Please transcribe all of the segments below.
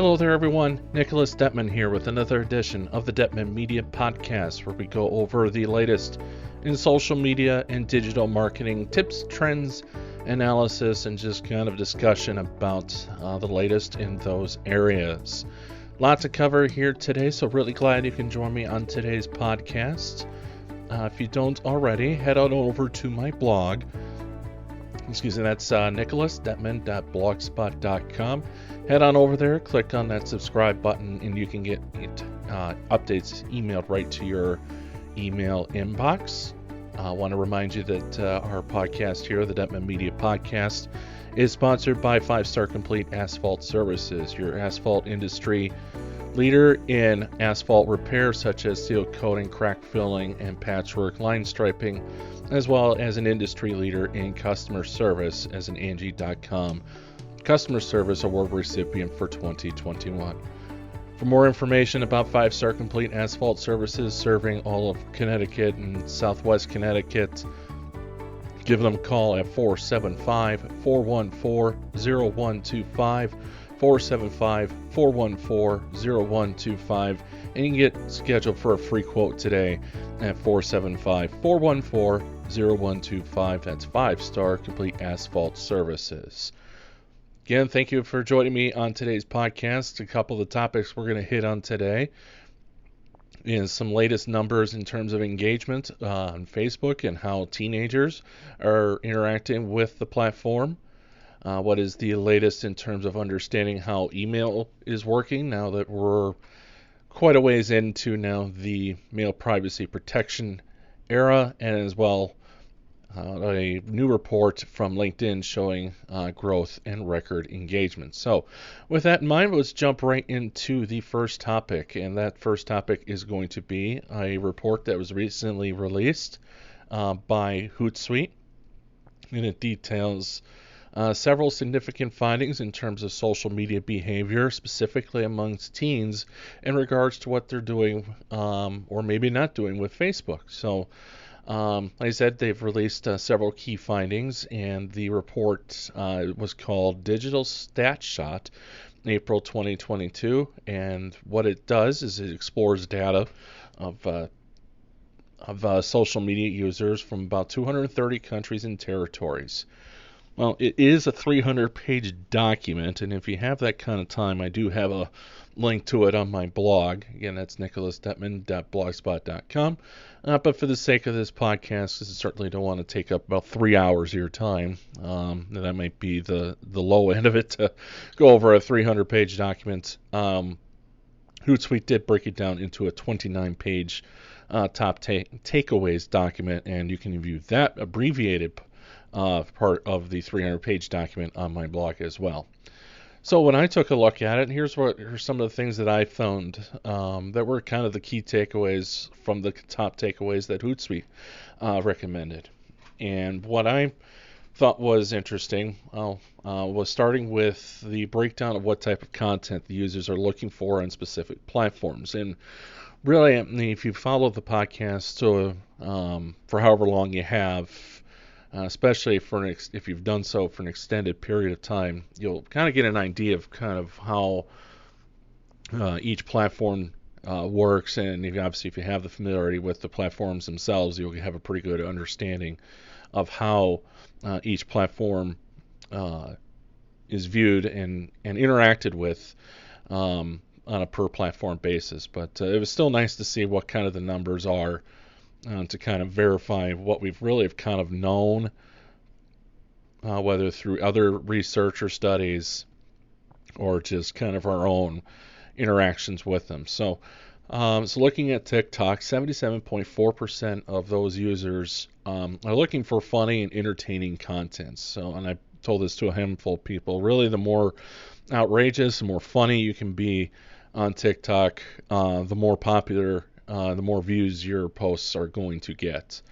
Hello there, everyone. Nicholas Dettmann here with another edition of the Dettmann Media Podcast, where we go over the latest in social media and digital marketing tips, trends, analysis, and just kind of discussion about the latest in those areas. Lot to cover here today, so really glad you can join me on today's podcast. If you don't already, head on over to my blog. That's nicholasdettmann.blogspot.com. Head on over there, click on that subscribe button, and you can get updates emailed right to your email inbox. I want to remind you that our podcast here, the Dettmann Media Podcast, is sponsored by 5-Star Complete Asphalt Services, your asphalt industry leader in asphalt repair such as seal coating, crack filling, and patchwork line striping, as well as an industry leader in customer service as an Angie.com Customer Service Award recipient for 2021. For more information about 5-Star Complete Asphalt Services serving all of Connecticut and Southwest Connecticut, give them a call at 475-414-0125, 475-414-0125, and you can get scheduled for a free quote today at 475-414-0125. That's 5-Star Complete Asphalt Services. Again, thank you for joining me on today's podcast. A couple of the topics we're going to hit on today is some latest numbers in terms of engagement on Facebook and how teenagers are interacting with the platform. What is the latest in terms of understanding how email is working now that we're quite a ways into now the mail privacy protection era, and as well a new report from LinkedIn showing growth and record engagement. So with that in mind, let's jump right into the first topic, and that first topic is going to be a report that was recently released by Hootsuite, and it details several significant findings in terms of social media behavior, specifically amongst teens, in regards to what they're doing or maybe not doing with Facebook. So like I said, they've released several key findings, and the report was called Digital Stat Shot, April 2022, and what it does is it explores data of social media users from about 230 countries and territories. Well, it is a 300-page document, and if you have that kind of time, I do have a link to it on my blog. Again, that's nicholasdettmann.blogspot.com. But for the sake of this podcast, I certainly don't want to take up about 3 hours of your time. That might be the low end of it to go over a 300-page document. Hootsuite did break it down into a 29-page top takeaways document, and you can view that abbreviated part of the 300-page document on my blog as well. So when I took a look at it, here's some of the things that I found that were kind of the key takeaways from the top takeaways that Hootsuite recommended. And what I thought was interesting was starting with the breakdown of what type of content the users are looking for on specific platforms. And really, if you follow the podcast for however long you have, especially if you've done so for an extended period of time, you'll kind of get an idea of kind of how each platform works, and if you have the familiarity with the platforms themselves, you'll have a pretty good understanding of how each platform is viewed and interacted with on a per platform basis. But it was still nice to see what kind of the numbers are, to kind of verify what we've really have kind of known, whether through other research or studies or just kind of our own interactions with them. So looking at TikTok, 77.4% of those users are looking for funny and entertaining content. So, and I told this to a handful of people, really the more outrageous, the more funny you can be on TikTok, the more popular the more views your posts are going to get.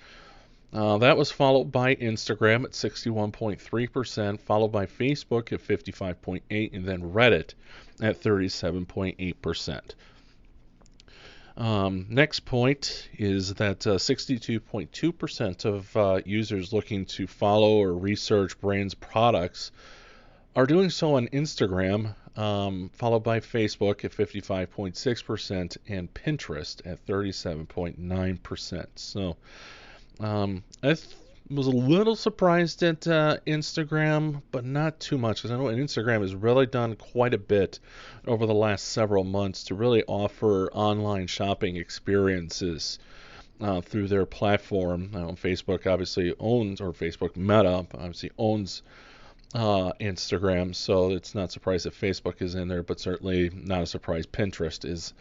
That was followed by Instagram at 61.3%, followed by Facebook at 55.8%, and then Reddit at 37.8%. Next point is that 62.2% of users looking to follow or research brands' products are doing so on Instagram, followed by Facebook at 55.6% and Pinterest at 37.9%. So was a little surprised at Instagram, but not too much, because I know Instagram has really done quite a bit over the last several months to really offer online shopping experiences through their platform. Facebook obviously owns, or Facebook Meta obviously owns Instagram, so it's not surprised that Facebook is in there, but certainly not a surprise Pinterest is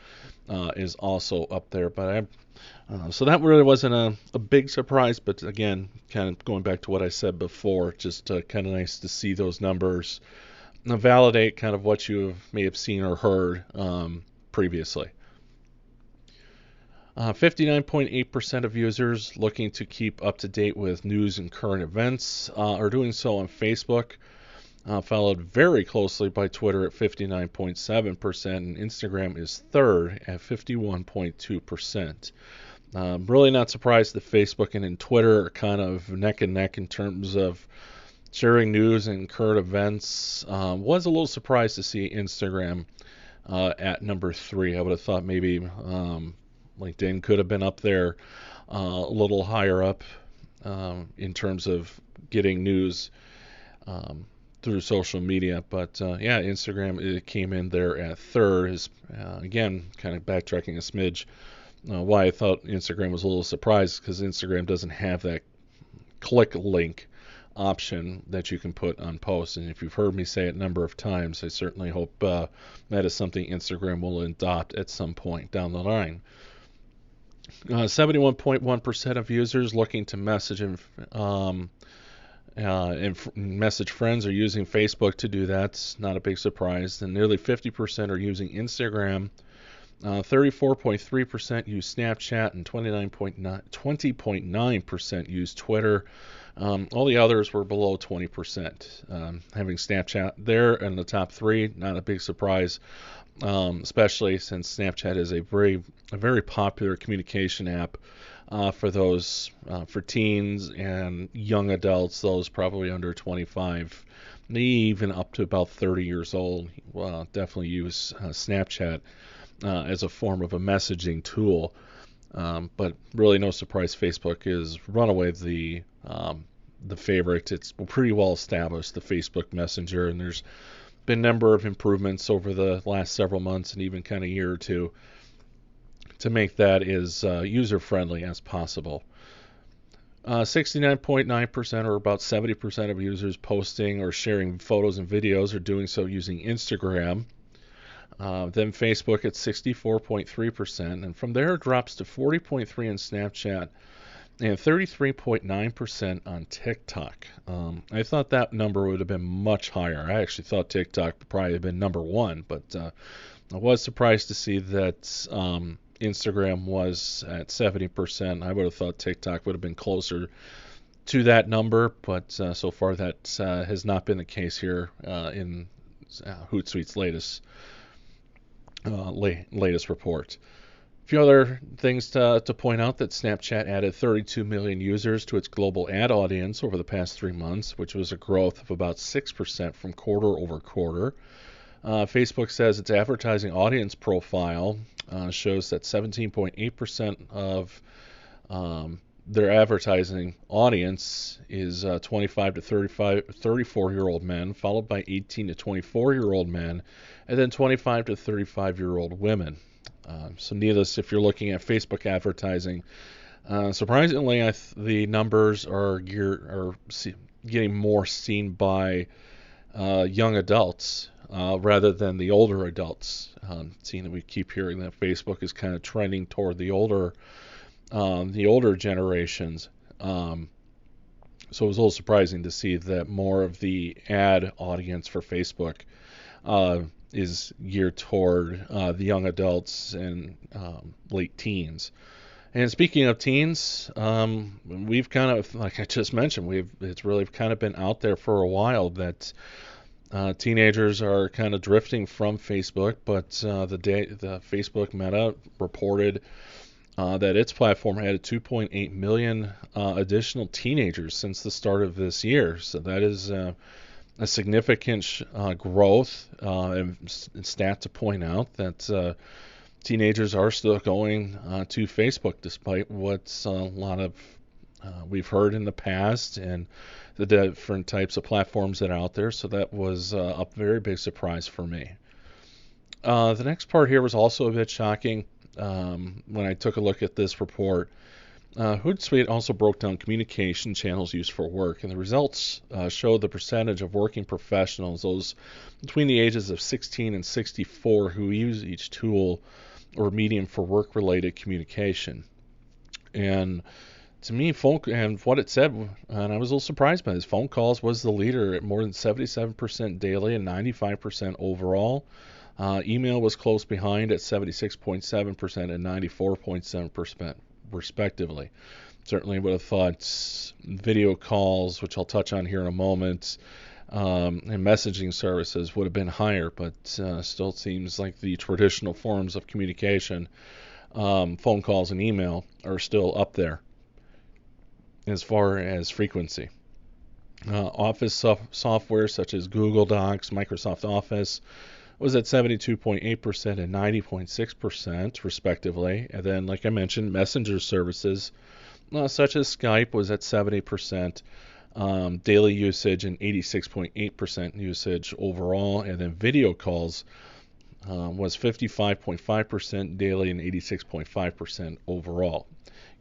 also up there. But so that really wasn't a big surprise, but again, kind of going back to what I said before, just kind of nice to see those numbers validate kind of what you may have seen or heard previously. 59.8% of users looking to keep up to date with news and current events are doing so on Facebook, followed very closely by Twitter at 59.7%, and Instagram is third at 51.2%. Really not surprised that Facebook and Twitter are kind of neck and neck in terms of sharing news and current events. Was a little surprised to see Instagram at number 3. I would have thought maybe LinkedIn could have been up there a little higher up in terms of getting news through social media. But Instagram, it came in there at third. Is again, kind of backtracking a smidge. Why I thought Instagram was a little surprised, because Instagram doesn't have that click link option that you can put on posts. And if you've heard me say it a number of times, I certainly hope that is something Instagram will adopt at some point down the line. 71.1% of users looking to message and message friends are using Facebook to do that. It's not a big surprise. And nearly 50% are using Instagram. 34.3% use Snapchat, and 20.9% use Twitter. All the others were below 20%. Having Snapchat there in the top 3, not a big surprise, especially since Snapchat is a very popular communication app for teens and young adults, those probably under 25, even up to about 30 years old. Definitely use Snapchat as a form of a messaging tool. But really no surprise Facebook is runaway the favorite. It's pretty well established, the Facebook Messenger, and there's been a number of improvements over the last several months and even kind of year or two to make that as user-friendly as possible. 69.9%, or about 70% of users posting or sharing photos and videos are doing so using Instagram. Then Facebook at 64.3%, and from there it drops to 40.3% in Snapchat and 33.9% on TikTok. I thought that number would have been much higher. I actually thought TikTok would probably have been number 1, but I was surprised to see that Instagram was at 70%. I would have thought TikTok would have been closer to that number, but so far that has not been the case here in Hootsuite's latest report. A few other things to point out: that Snapchat added 32 million users to its global ad audience over the past 3 months, which was a growth of about 6% from quarter over quarter. Facebook says its advertising audience profile shows that 17.8% of their advertising audience is 25 to 34-year-old men, followed by 18 to 24-year-old men, and then 25 to 35-year-old women. So needless, if you're looking at Facebook advertising, surprisingly, the numbers are getting more seen by young adults rather than the older adults. Seeing that we keep hearing that Facebook is kind of trending toward the older generations. So it was a little surprising to see that more of the ad audience for Facebook is geared toward the young adults and late teens. And speaking of teens, we've kind of, like I just mentioned, it's really kind of been out there for a while that teenagers are kind of drifting from Facebook, but the Facebook Meta reported that its platform added 2.8 million additional teenagers since the start of this year. So that is a significant growth and stat to point out that teenagers are still going to Facebook despite what's a lot of we've heard in the past and the different types of platforms that are out there. So that was a very big surprise for me. The next part here was also a bit shocking when I took a look at this report. Hootsuite also broke down communication channels used for work, and the results showed the percentage of working professionals, those between the ages of 16 and 64, who use each tool or medium for work-related communication. And to me, and what it said, and I was a little surprised by this, phone calls was the leader at more than 77% daily and 95% overall. Email was close behind at 76.7% and 94.7%. Respectively. Certainly would have thought video calls, which I'll touch on here in a moment, and messaging services would have been higher, but still seems like the traditional forms of communication, phone calls and email, are still up there as far as frequency. Office software such as Google Docs, Microsoft Office, was at 72.8% and 90.6% respectively. And then, like I mentioned, messenger services such as Skype was at 70% daily usage and 86.8% usage overall. And then video calls was 55.5% daily and 86.5% overall.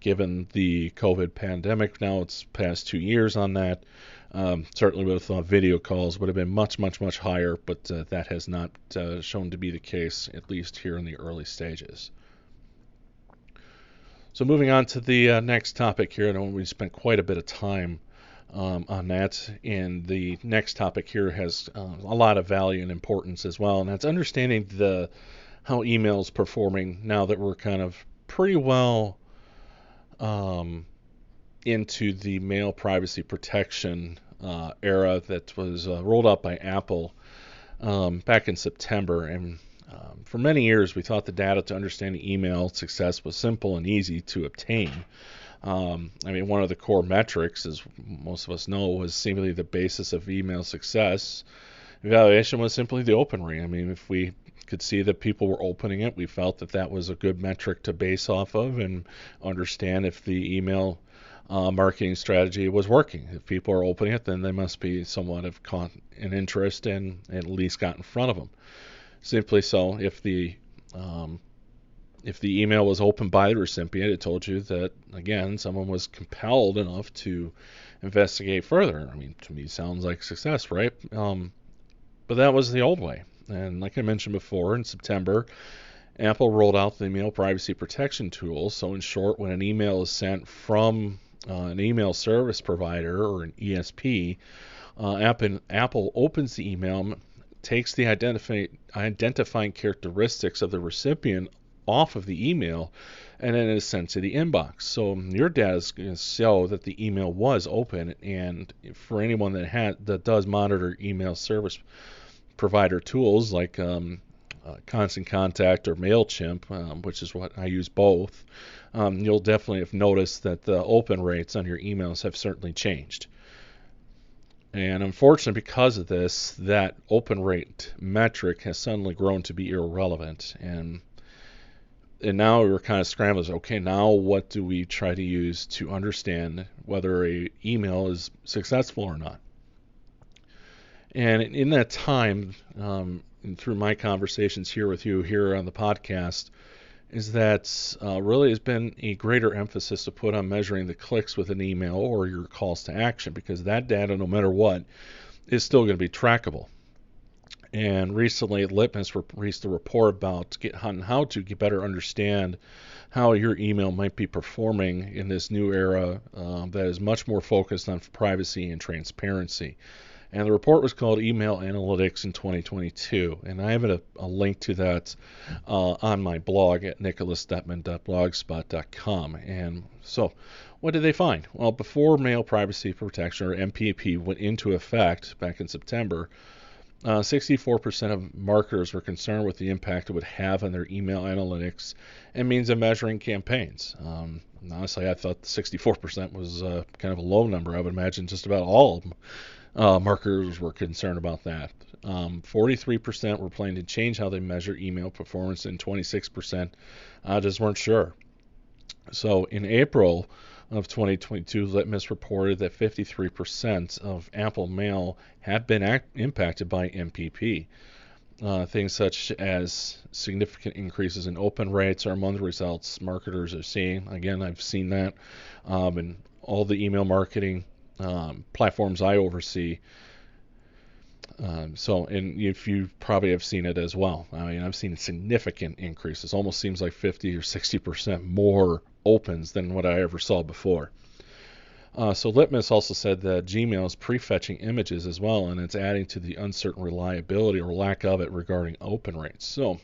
Given the COVID pandemic, now it's past 2 years on that. Certainly would have thought video calls would have been much, much, much higher, but that has not shown to be the case, at least here in the early stages. So moving on to the next topic here, and we spent quite a bit of time on that, and the next topic here has a lot of value and importance as well, and that's understanding how email is performing now that we're kind of pretty well into the mail privacy protection era that was rolled out by Apple back in September. And for many years, we thought the data to understanding email success was simple and easy to obtain. One of the core metrics, as most of us know, was seemingly the basis of email success. Evaluation was simply the open rate. If we could see that people were opening it, we felt that that was a good metric to base off of and understand if the email marketing strategy was working. If people are opening it, then they must be somewhat of caught an interest and at least got in front of them. Simply so, if the email was opened by the recipient, it told you that, again, someone was compelled enough to investigate further. To me, sounds like success, right? But that was the old way. And like I mentioned before, in September, Apple rolled out the email privacy protection tool. So in short, when an email is sent from an email service provider or an ESP, Apple opens the email, takes the identifying characteristics of the recipient off of the email, and then it is sent to the inbox. So your data is going to show that the email was open, and for anyone that does monitor email service provider tools like Constant Contact or MailChimp, which is what I use both, you'll definitely have noticed that the open rates on your emails have certainly changed. And unfortunately, because of this, that open rate metric has suddenly grown to be irrelevant. And now we're kind of scrambling. Okay, now what do we try to use to understand whether a email is successful or not? And in that time, and through my conversations here with you here on the podcast, is that really has been a greater emphasis to put on measuring the clicks with an email or your calls to action, because that data, no matter what, is still going to be trackable. And recently, Litmus released a report about how to better understand how your email might be performing in this new era that is much more focused on privacy and transparency. And the report was called Email Analytics in 2022. And I have a link to that on my blog at nicholasdettmann.blogspot.com. And so what did they find? Well, before Mail Privacy Protection, or MPP, went into effect back in September, 64% of marketers were concerned with the impact it would have on their email analytics and means of measuring campaigns. Honestly, I thought 64% was kind of a low number. I would imagine just about all of them marketers were concerned about that. 43% were planning to change how they measure email performance, and 26% just weren't sure. So in April of 2022, Litmus reported that 53% of Apple Mail had been impacted by MPP. Things such as significant increases in open rates are among the results marketers are seeing. Again, I've seen that in all the email marketing platforms I oversee. And if you probably have seen it as well. I mean, I've seen significant increases. Almost seems like 50 or 60% more opens than what I ever saw before. So Litmus also said that Gmail is prefetching images as well, and it's adding to the uncertain reliability or lack of it regarding open rates. So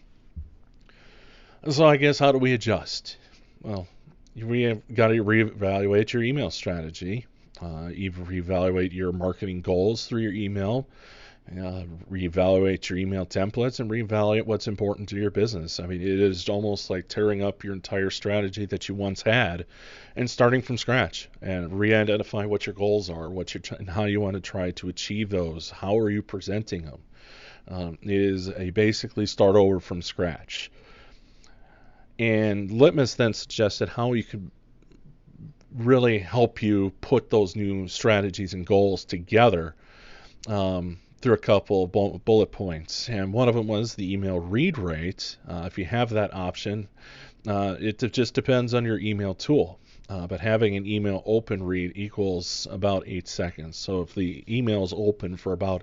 I guess how do we adjust? Well, you got to reevaluate your email strategy. Reevaluate your marketing goals through your email. Reevaluate your email templates and reevaluate what's important to your business. I mean, it is almost like tearing up your entire strategy that you once had and starting from scratch, and re-identify what your goals are, and how you want to try to achieve those. How are you presenting them? It is basically start over from scratch. And Litmus then suggested how you could really help you put those new strategies and goals together through a couple of bullet points. And one of them was the email read rate. If you have that option, it just depends on your email tool. But having an email open read equals about 8 seconds. So if the email is open for about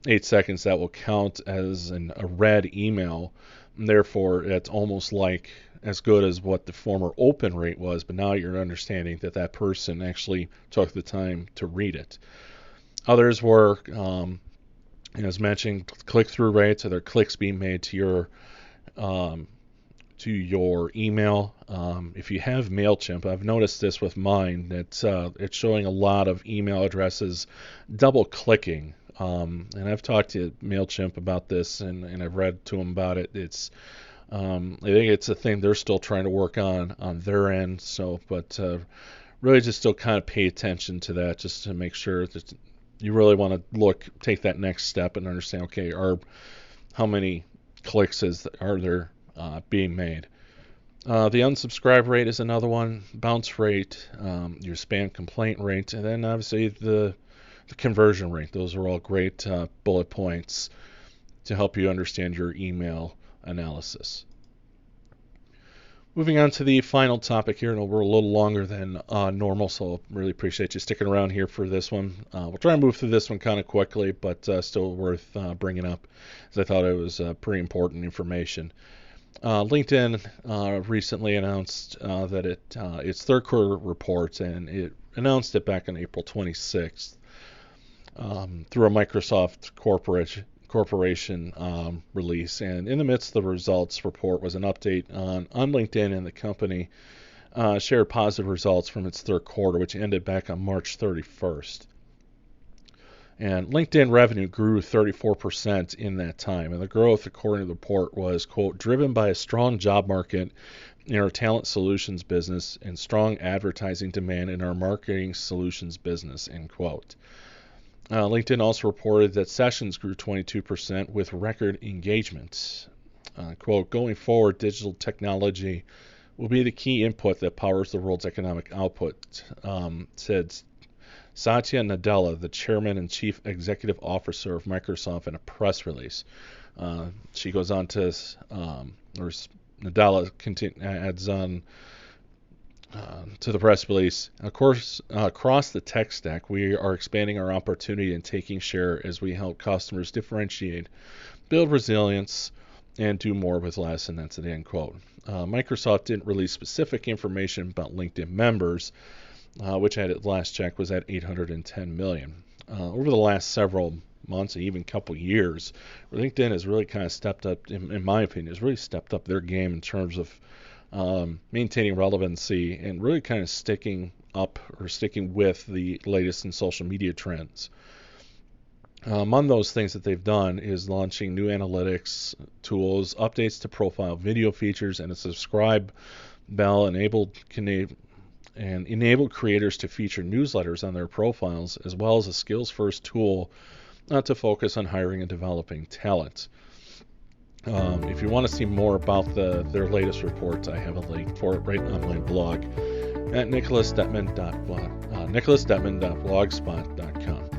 8 seconds, that will count as a read email. And therefore, it's almost like as good as what the former open rate was, but now you're understanding that that person actually took the time to read it. Others were, as mentioned, click-through rates, or their clicks being made to your email. If you have MailChimp, I've noticed this with mine, that it's showing a lot of email addresses double-clicking. And I've talked to MailChimp about this, and I've read to them about it. I think it's a thing they're still trying to work on their end. So, but really just still kind of pay attention to that, just to make sure that you really want to take that next step and understand, okay, how many clicks are there being made. The unsubscribe rate is another one, bounce rate, your spam complaint rate, and then obviously the conversion rate. Those are all great bullet points to help you understand your email analysis. Moving on to the final topic here, and we're a little longer than normal, so really appreciate you sticking around here for this one. We'll try and move through this one kind of quickly, but still worth bringing up, as I thought it was pretty important information. LinkedIn recently announced that its third quarter report, and it announced it back on April 26th through a Microsoft corporation release. And in the midst of the results report was an update on LinkedIn, and the company shared positive results from its third quarter, which ended back on March 31st. And LinkedIn revenue grew 34% in that time, and the growth, according to the report, was, quote, driven by a strong job market in our talent solutions business and strong advertising demand in our marketing solutions business, end quote. LinkedIn also reported that sessions grew 22% with record engagement. Quote, going forward, digital technology will be the key input that powers the world's economic output, said Satya Nadella, the chairman and chief executive officer of Microsoft, in a press release. She goes on to, or Nadella adds on to the press release, of course, across the tech stack, we are expanding our opportunity and taking share as we help customers differentiate, build resilience, and do more with less, and that's the end quote. Microsoft didn't release specific information about LinkedIn members, which at its last check was at 810 million. Over the last several months, and even couple years, LinkedIn has really kind of stepped up, in my opinion, has really stepped up their game in terms of maintaining relevancy and really kind of sticking with the latest in social media trends. Among those things that they've done is launching new analytics tools, updates to profile video features, and a subscribe bell and enable creators to feature newsletters on their profiles, as well as a skills-first tool to focus on hiring and developing talent. If you want to see more about their latest reports, I have a link for it right on my blog at nicholasdettmann.blogspot.com.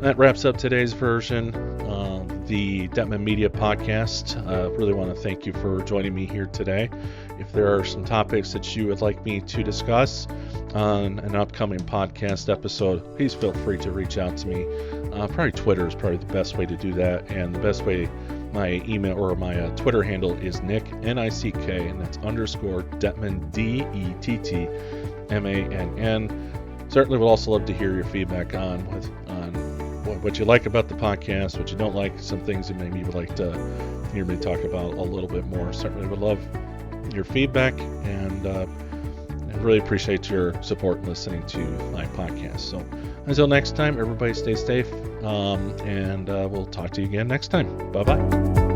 That wraps up today's version of the Dettmann Media Podcast. Really want to thank you for joining me here today. If there are some topics that you would like me to discuss on an upcoming podcast episode, please feel free to reach out to me. Probably Twitter is probably the best way to do that, and the best way, my email or my Twitter handle is Nick, N-I-C-K, and that's _Dettmann, D-E-T-T-M-A-N-N. Certainly would also love to hear your feedback on what you like about the podcast, what you don't like, some things that maybe you would like to hear me talk about a little bit more. Certainly would love your feedback, and I really appreciate your support in listening to my podcast. So until next time, everybody stay safe, and we'll talk to you again next time. Bye-bye.